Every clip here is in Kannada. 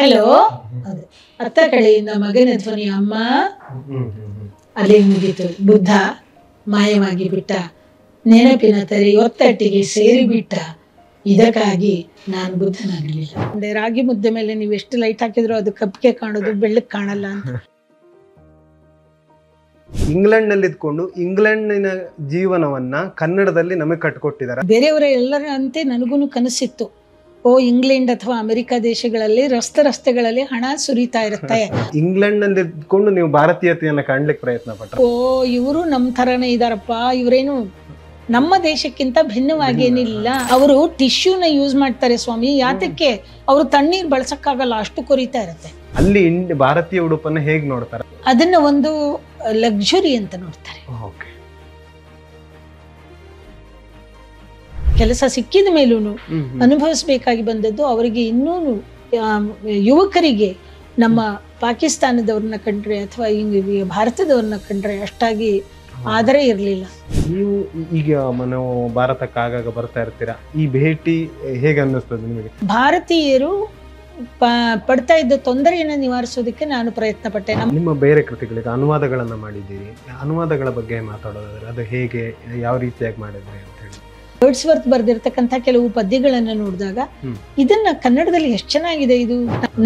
ಹಲೋ ಅತ್ತ ಕಡೆಯಿಂದ ಮಗನ ಧ್ವನಿ ಅಮ್ಮ ಅಲ್ಲಿ ಮುಗಿತು. ಬುದ್ಧ ಮಾಯವಾಗಿ ಬಿಟ್ಟ, ನೆನಪಿನ ತೆರೆ ಒತ್ತಟ್ಟಿಗೆ ಸೇರಿಬಿಟ್ಟ, ಇದಕ್ಕಾಗಿ ನಾನು ಬುದ್ಧನಾಗಲಿಲ್ಲ. ರಾಗಿ ಮುದ್ದೆ ಮೇಲೆ ನೀವು ಎಷ್ಟು ಲೈಟ್ ಹಾಕಿದ್ರು ಅದು ಕಪ್ಪಿಗೆ ಕಾಣೋದು, ಬೆಳ್ಳಕ್ ಕಾಣಲ್ಲ ಅಂತ. ಇಂಗ್ಲೆಂಡ್ ನಲ್ಲಿ ಇದ್ಕೊಂಡು ಇಂಗ್ಲೆಂಡಿನ ಜೀವನವನ್ನ ಕನ್ನಡದಲ್ಲಿ ನಮಗೆ ಕಟ್ಕೊಟ್ಟಿದ್ದಾರೆ. ಬೇರೆಯವರ ಎಲ್ಲರ ಅಂತೆ ನನಗೂ ಕನಸಿತ್ತು, ಓ ಇಂಗ್ಲೆಂಡ್ ಅಥವಾ ಅಮೆರಿಕ ದೇಶಗಳಲ್ಲಿ ರಸ್ತೆಗಳಲ್ಲಿ ಹಣ ಸುರಿತಾ ಇರುತ್ತೆ. ಇಂಗ್ಲೆಂಡ್ ನಲ್ಲಿ ಇದ್ಕೊಂಡು ನೀವು ಭಾರತೀಯತೆಯನ್ನ ಕಾಣ್ಲಿಕ್ಕೆ ಪ್ರಯತ್ನ ಪಟ್ಟ. ಓ ಇವರು ನಮ್ ತರನೇ ಇದಾರಪ್ಪ, ಇವರೇನು ನಮ್ಮ ದೇಶಕ್ಕಿಂತ ಭಿನ್ನವಾಗೇನಿಲ್ಲ. ಅವರು ಟಿಶ್ಯೂನ ಯೂಸ್ ಮಾಡ್ತಾರೆ ಸ್ವಾಮಿ, ಯಾತಕ್ಕೆ? ಅವರು ತಣ್ಣೀರ್ ಬಳಸಕ್ಕಾಗಲ್ಲ, ಅಷ್ಟು ಕೊರಿತಾ ಇರುತ್ತೆ. ಅಲ್ಲಿ ಭಾರತೀಯ ಉಡುಪನ್ನ ಹೇಗ್ ನೋಡ್ತಾರೆ? ಅದನ್ನ ಒಂದು ಲಕ್ಸುರಿ ಅಂತ ನೋಡ್ತಾರೆ. ಕೆಲಸ ಸಿಕ್ಕಿದ ಮೇಲೂ ಅನುಭವಿಸಬೇಕಾಗಿ ಬಂದದ್ದು ಅವರಿಗೆ. ಇನ್ನೂ ಯುವಕರಿಗೆ ನಮ್ಮ ಪಾಕಿಸ್ತಾನದವ್ರನ್ನ ಕಂಡ್ರೆ ಅಥವಾ ಭಾರತದವ್ರನ್ನ ಕಂಡ್ರೆ ಅಷ್ಟಾಗಿ ಆದರೇ ಇರಲಿಲ್ಲ. ನೀವು ಈಗ ನಾವು ಭಾರತಕ್ಕೆ ಆಗಾಗ ಬರ್ತಾ ಇರ್ತೀರಾ, ಈ ಭೇಟಿ ಹೇಗೆ ಅನ್ನಿಸ್ತದೆ ನಿಮಗೆ? ಭಾರತೀಯರು ಪಡ್ತಾ ಇದ್ದ ತೊಂದರೆಯನ್ನು ನಿವಾರಿಸೋದಕ್ಕೆ ನಾನು ಪ್ರಯತ್ನ ಪಟ್ಟೆ. ನಿಮ್ಮ ಬೇರೆ ಕೃತಿಗಳಿಗೆ ಅನುವಾದಗಳನ್ನ ಮಾಡಿದ್ದೀರಿ, ಅನುವಾದಗಳ ಬಗ್ಗೆ ಮಾತಾಡೋದಾದ್ರೆ ಅದು ಹೇಗೆ, ಯಾವ ರೀತಿಯಾಗಿ ಮಾಡಿದ್ರಿ ಅಂತ ಹೇಳಿ? ವರ್ಡ್ಸ್ವರ್ತ್ ಬರ್ದಿರ್ತಕ್ಕಂಥ ಕೆಲವು ಪದ್ಯಗಳನ್ನ ನೋಡಿದಾಗ ಇದನ್ನ ಕನ್ನಡದಲ್ಲಿ ಎಷ್ಟು ಚೆನ್ನಾಗಿದೆ, ಇದು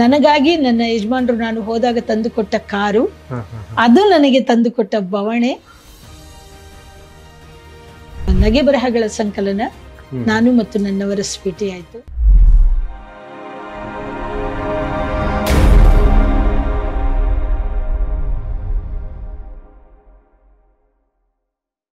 ನನಗಾಗಿ ನನ್ನ ಯಜಮಾನರು ನಾನು ಹೋದಾಗ ತಂದುಕೊಟ್ಟ ಕಾರು, ಅದು ನನಗೆ ತಂದುಕೊಟ್ಟ ಬವಣೆ, ನಗೆ ಬರಹಗಳ ಸಂಕಲನ, ನಾನು ಮತ್ತು ನನ್ನವರ ಸ್ವೀಟಿ ಆಯ್ತು.